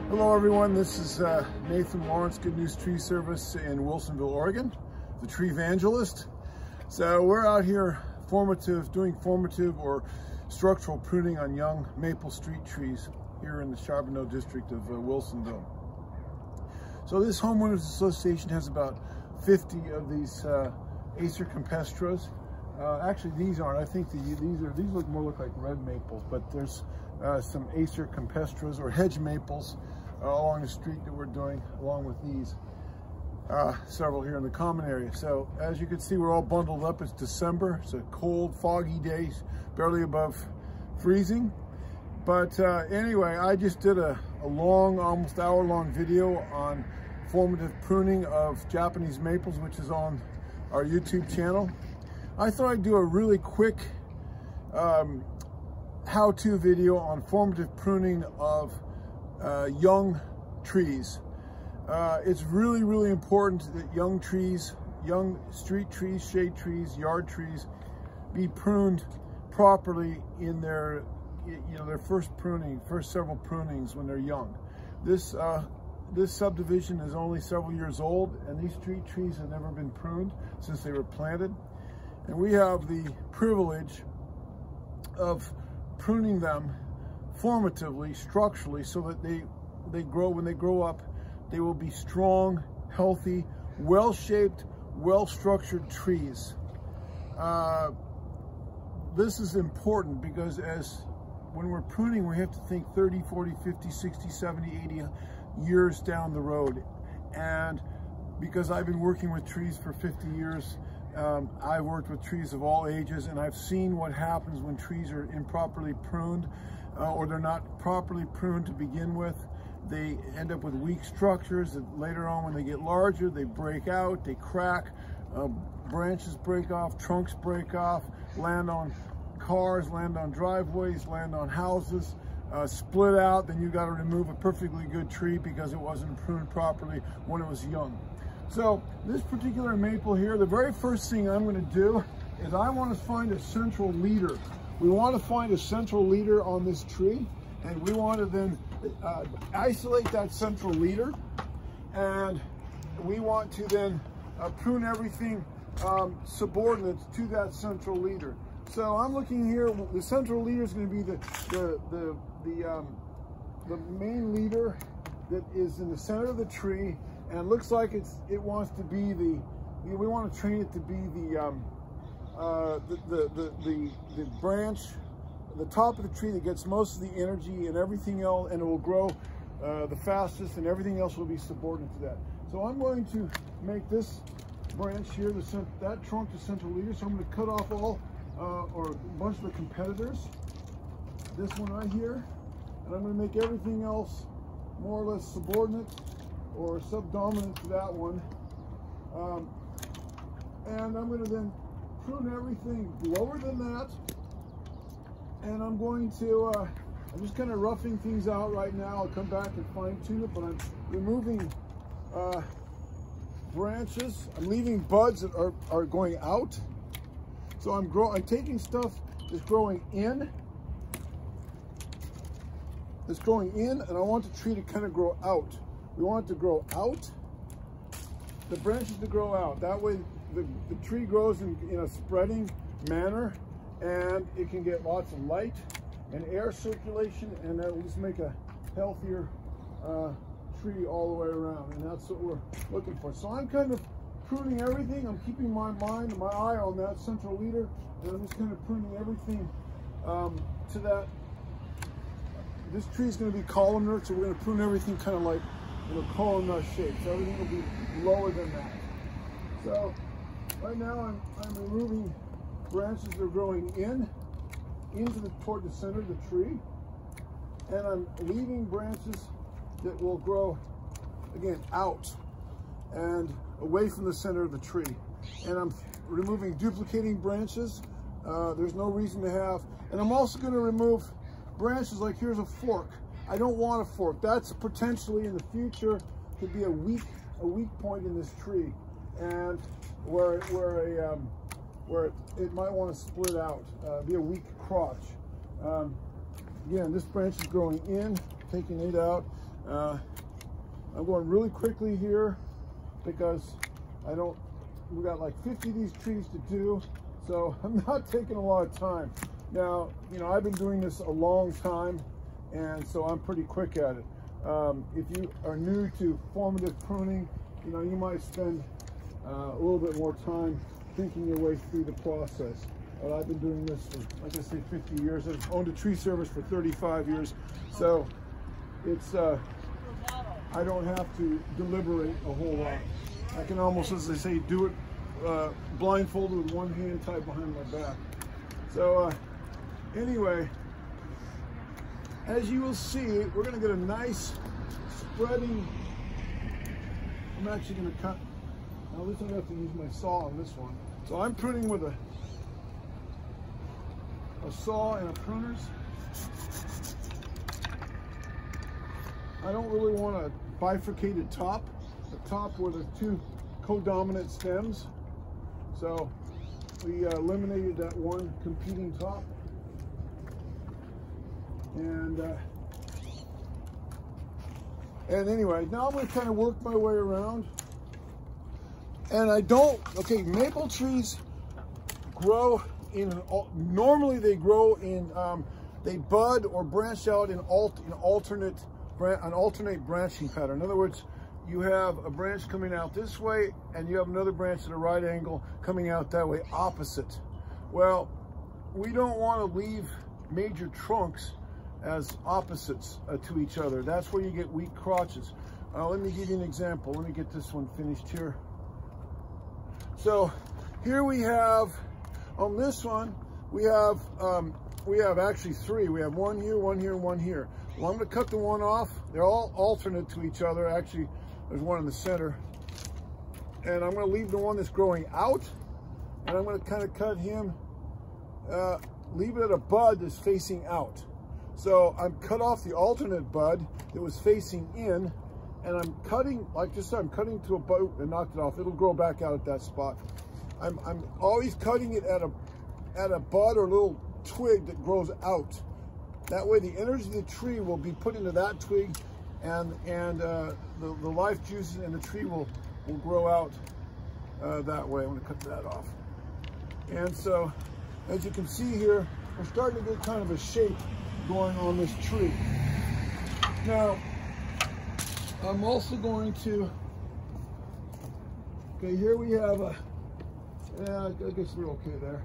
Hello everyone, this is Nathan Lawrence, Good News Tree Service in Wilsonville, Oregon, the tree evangelist. So we're out here doing formative or structural pruning on young maple street trees here in the Charbonneau district of Wilsonville. So this homeowners association has about 50 of these Acer campestras. Actually, these aren't. I think these look like red maples, but there's some Acer campestras or hedge maples along the street that we're doing, along with these several here in the common area. So as you can see, we're all bundled up. It's December. It's a cold, foggy day, barely above freezing. But anyway, I just did a long, almost hour-long video on formative pruning of Japanese maples, which is on our YouTube channel. I thought I'd do a really quick how-to video on formative pruning of young trees. It's really, really important that young trees, young street trees, shade trees, yard trees, be pruned properly in their, their first several prunings when they're young. This subdivision is only several years old, and these street trees have never been pruned since they were planted. And we have the privilege of pruning them formatively, structurally, so that when they grow up, they will be strong, healthy, well-shaped, well-structured trees. This is important because when we're pruning, we have to think 30, 40, 50, 60, 70, 80 years down the road. And because I've been working with trees for 50 years, I've worked with trees of all ages, and I've seen what happens when trees are improperly pruned or they're not properly pruned to begin with. They end up with weak structures that later on, when they get larger, they break out, they crack, branches break off, trunks break off, land on cars, land on driveways, land on houses, split out. Then you got to remove a perfectly good tree because it wasn't pruned properly when it was young. So this particular maple here, the very first thing I'm going to do is I want to find a central leader. We want to find a central leader on this tree, and we want to then isolate that central leader, and we want to then prune everything subordinate to that central leader. So I'm looking here. The central leader is going to be the main leader that is in the center of the tree, and it looks like it wants to be we want to train it to be the branch, the top of the tree that gets most of the energy and everything else, and it will grow the fastest, and everything else will be subordinate to that. So I'm going to make this branch here, that trunk, the central leader. So I'm going to cut off all or a bunch of the competitors, this one right here, and I'm going to make everything else more or less subordinate or subdominant to that one. And I'm going to then prune everything lower than that. And I'm going to, I'm just kind of roughing things out right now. I'll come back and fine tune it, but I'm removing branches. I'm leaving buds that are going out. So I'm taking stuff that's growing in. And I want the tree to kind of grow out. We want it to grow out, the branches to grow out. That way the tree grows in a spreading manner, and it can get lots of light and air circulation, and that will just make a healthier tree all the way around. And that's what we're looking for. So I'm kind of pruning everything. I'm keeping my eye on that central leader, and I'm just kind of pruning everything to that. This tree is going to be columnar, so we're going to prune everything kind of like columnar shape. So everything will be lower than that. So right now I'm removing branches that are growing toward the center of the tree, and I'm leaving branches that will grow again out and away from the center of the tree. And I'm removing duplicating branches. There's no reason to have, and I'm also going to remove branches like here's a fork. I don't want a fork. That's potentially in the future could be a weak point in this tree, and where it might want to split out, be a weak crotch. Again, this branch is growing in, taking it out. I'm going really quickly here because we got like 50 of these trees to do, so I'm not taking a lot of time. Now, you know, I've been doing this a long time, and so I'm pretty quick at it. If you are new to formative pruning, you know, you might spend a little bit more time thinking your way through the process. I've been doing this for, like I say, 50 years. I've owned a tree service for 35 years, so it's I don't have to deliberate a whole lot. I can almost, as they say, do it blindfolded with one hand tied behind my back. So anyway, as you will see, we're going to get a nice spreading. I'm actually going to cut. Now, at least I don't have to use my saw on this one. So I'm pruning with a saw and a pruner's. I don't really want a bifurcated top, the top where there's two codominant stems. So we eliminated that one competing top. And anyway, now I'm going to kind of work my way around. And okay, maple trees grow normally they grow in, they bud or branch out in alternate branching pattern. In other words, you have a branch coming out this way and you have another branch at a right angle coming out that way, opposite. Well, we don't want to leave major trunks as opposites to each other. That's where you get weak crotches. Let me give you an example. Let me get this one finished here. So here we have, on this one, we have actually three. We have one here, one here, and one here. Well, I'm going to cut the one off. They're all alternate to each other. Actually, there's one in the center. And I'm going to leave the one that's growing out. And I'm going to kind of cut him, leave it at a bud that's facing out. So I'm cut off the alternate bud that was facing in. And I'm cutting, like just I'm cutting to a bud and knocked it off. It'll grow back out at that spot. I'm always cutting it at a bud or a little twig that grows out. That way the energy of the tree will be put into that twig, and the life juices in the tree will grow out that way. I'm going to cut that off. And so, as you can see here, we're starting to get kind of a shape going on this tree. Now, I'm also going to, okay, here we have a, yeah, I guess we're okay there.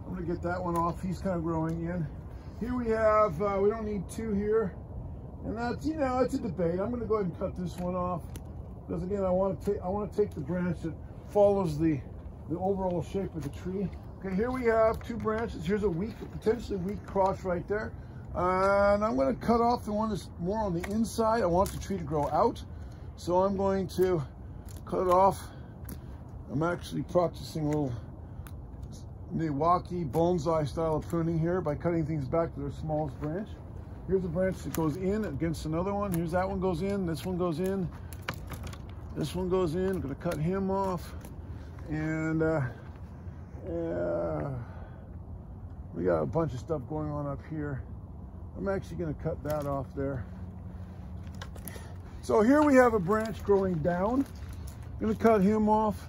I'm going to get that one off. He's kind of growing in. Here we have, we don't need two here. And that's, you know, it's a debate. I'm going to go ahead and cut this one off. Because again, I want to take the branch that follows the overall shape of the tree. Okay, here we have two branches. Here's a potentially weak crotch right there. And I'm going to cut off the one that's more on the inside. I want the tree to grow out. So I'm going to cut it off. I'm actually practicing a little Milwaukee bonsai style of pruning here by cutting things back to their smallest branch. Here's a branch that goes in against another one. Here's that one goes in, this one goes in, this one goes in. I'm going to cut him off. And we got a bunch of stuff going on up here. I'm actually going to cut that off there. So here we have a branch growing down. I'm going to cut him off.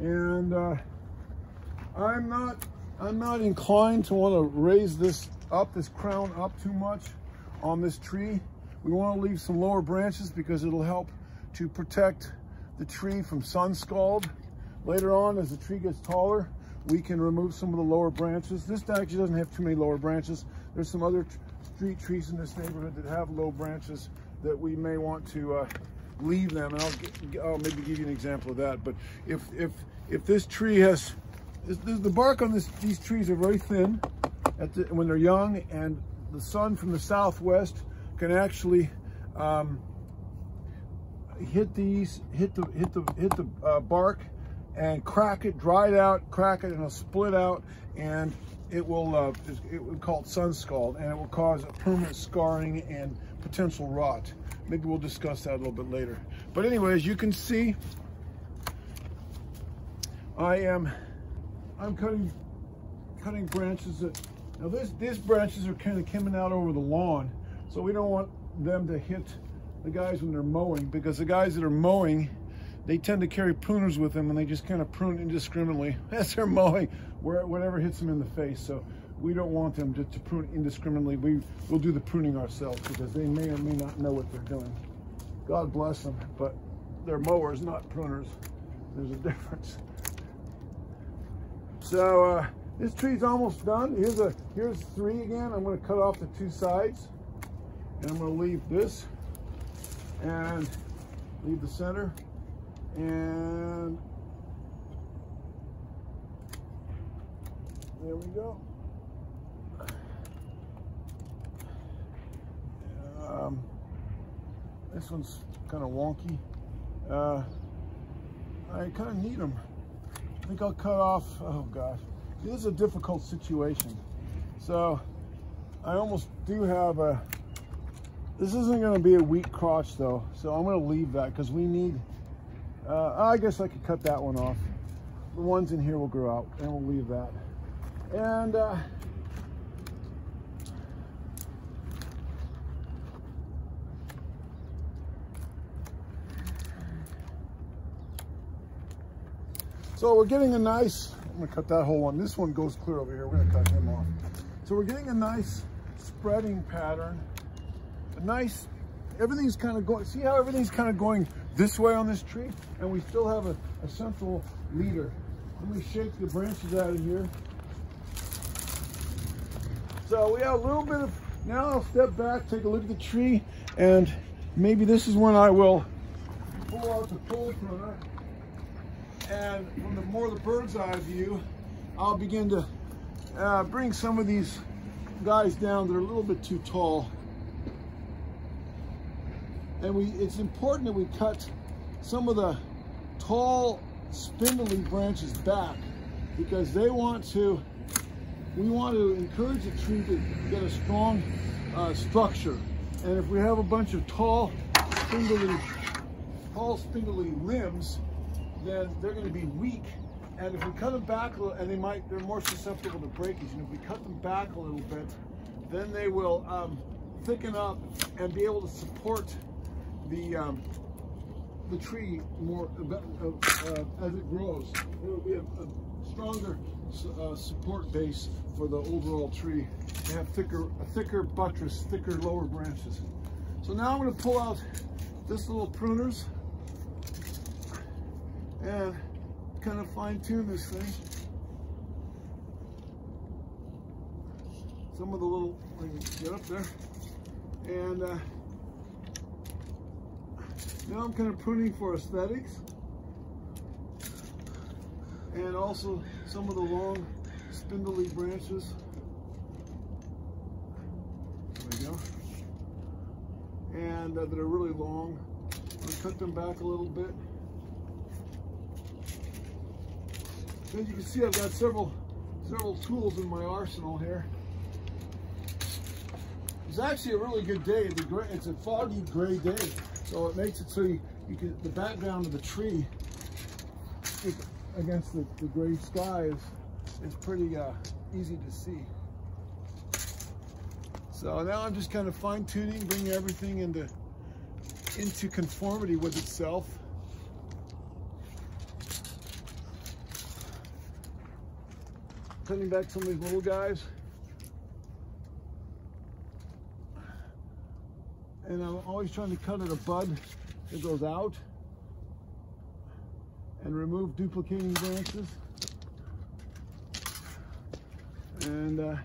And I'm not inclined to want to raise this crown up too much on this tree. We want to leave some lower branches because it'll help to protect the tree from sun scald. Later on, as the tree gets taller, we can remove some of the lower branches. This actually doesn't have too many lower branches. There's some other street trees in this neighborhood that have low branches that we may want to leave them, and I'll maybe give you an example of that. But if this tree has, the bark on these trees are very thin when they're young, and the sun from the southwest can actually hit the bark and crack it, dry it out, crack it, and it'll split out, and it will call it sun scald, and it will cause a permanent scarring and potential rot. Maybe we'll discuss that a little bit later. But anyway, as you can see, I'm cutting branches that, now these branches are kind of coming out over the lawn, so we don't want them to hit the guys when they're mowing, because the guys that are mowing, they tend to carry pruners with them and they just kind of prune indiscriminately as they're mowing, whatever hits them in the face. So we don't want them to prune indiscriminately. We'll do the pruning ourselves, because they may or may not know what they're doing. God bless them, but they're mowers, not pruners. There's a difference. So this tree's almost done. Here's 3 again. I'm going to cut off the 2 sides, and I'm going to leave this and leave the center, and there we go. This one's kind of wonky. I kind of need them. I think I'll cut off, oh gosh. This is a difficult situation. So I almost do have this isn't going to be a weak crotch though. So I'm going to leave that, because we need, I guess I could cut that one off. The ones in here will grow out, and we'll leave that. And so we're getting a nice, I'm gonna cut that whole one. This one goes clear over here. We're gonna cut him off. So we're getting a nice spreading pattern. A nice, everything's kind of going, see how everything's kind of going this way on this tree? And we still have a central leader. Let me shake the branches out of here. So we have a little bit of, now I'll step back, take a look at the tree, and maybe this is when I will pull out the pole pruner. And from the more the bird's eye view, I'll begin to bring some of these guys down that are a little bit too tall. And it's important that we cut some of the tall, spindly branches back, because we want to encourage the tree to get a strong structure. And if we have a bunch of tall, spindly limbs, then they're going to be weak. And if we cut them back a little, and they're more susceptible to breakage. And if we cut them back a little bit, then they will thicken up and be able to support the tree more as it grows. We have a stronger support base for the overall tree. They have a thicker buttress, thicker lower branches. So now I'm going to pull out this little pruners and kind of fine tune this thing. Some of the little, I can get up there. And now I'm kind of pruning for aesthetics. And also some of the long spindly branches. There we go. And that are really long. I'll cut them back a little bit. As you can see, I've got several tools in my arsenal here. It's actually a really good day. It's a foggy gray day, so it makes it so you can, the background of the tree against the gray sky is pretty easy to see. So now I'm just kind of fine tuning, bringing everything into conformity with itself. Cutting back some of these little guys. And I'm always trying to cut at a bud that goes out and remove duplicating branches. And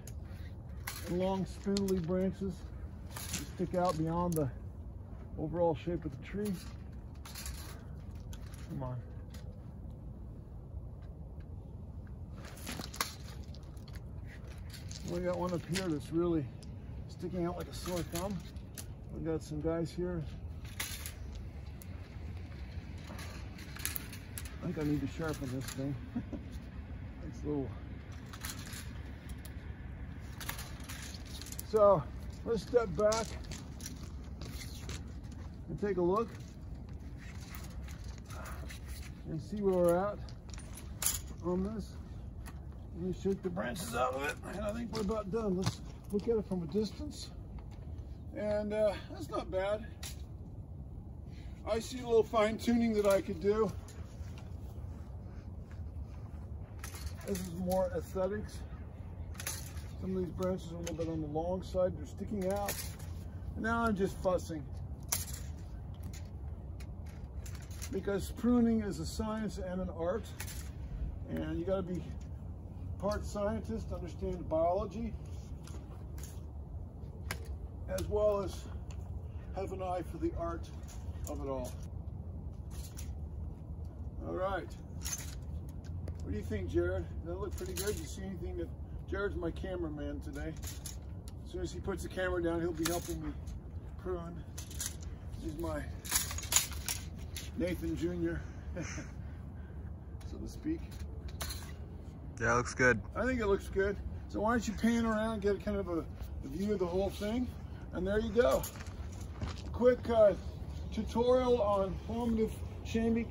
long spindly branches that stick out beyond the overall shape of the tree. Come on. We got one up here that's really sticking out like a sore thumb. We got some guys here. I think I need to sharpen this thing. It's a little. So let's step back and take a look and see where we're at on this. Let me shake the branches out of it, and I think we're about done. Let's look at it from a distance. And that's not bad. I see a little fine tuning that I could do. This is more aesthetics. Some of these branches are a little bit on the long side. They're sticking out. And now I'm just fussing. Because pruning is a science and an art. And you gotta be part scientist to understand biology, as well as have an eye for the art of it all. All right. What do you think, Jared? Does that look pretty good? You see anything that... Jared's my cameraman today. As soon as he puts the camera down, he'll be helping me prune. He's my Nathan Jr., so to speak. Yeah, it looks good. I think it looks good. So why don't you pan around, get kind of a view of the whole thing, and there you go. Quick tutorial on formative shaping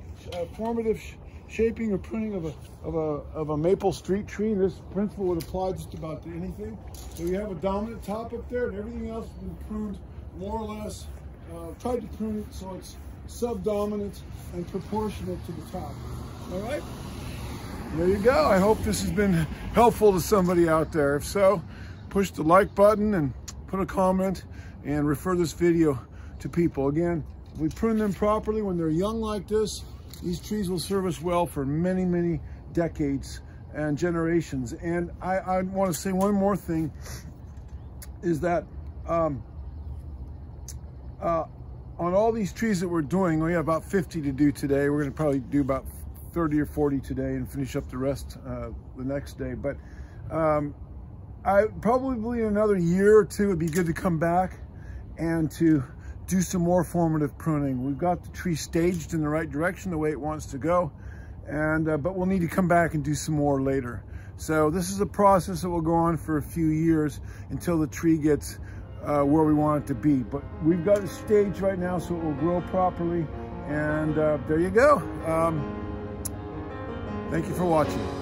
or pruning of a maple street tree. This principle would apply just about to anything. So you have a dominant top up there, and everything else has been pruned more or less. Tried to prune it so it's subdominant and proportionate to the top. All right. There you go. I hope this has been helpful to somebody out there. If so, push the like button and put a comment and refer this video to people. Again, if we prune them properly when they're young like this, these trees will serve us well for many, many decades and generations. And I want to say one more thing, is that on all these trees that we're doing, we have about 50 to do today. We're going to probably do about 30 or 40 today and finish up the rest the next day. But I probably in another year or two, it'd be good to come back and to do some more formative pruning. We've got the tree staged in the right direction, the way it wants to go, and but we'll need to come back and do some more later. So this is a process that will go on for a few years until the tree gets where we want it to be. But we've got it staged right now so it will grow properly, and there you go. Thank you for watching.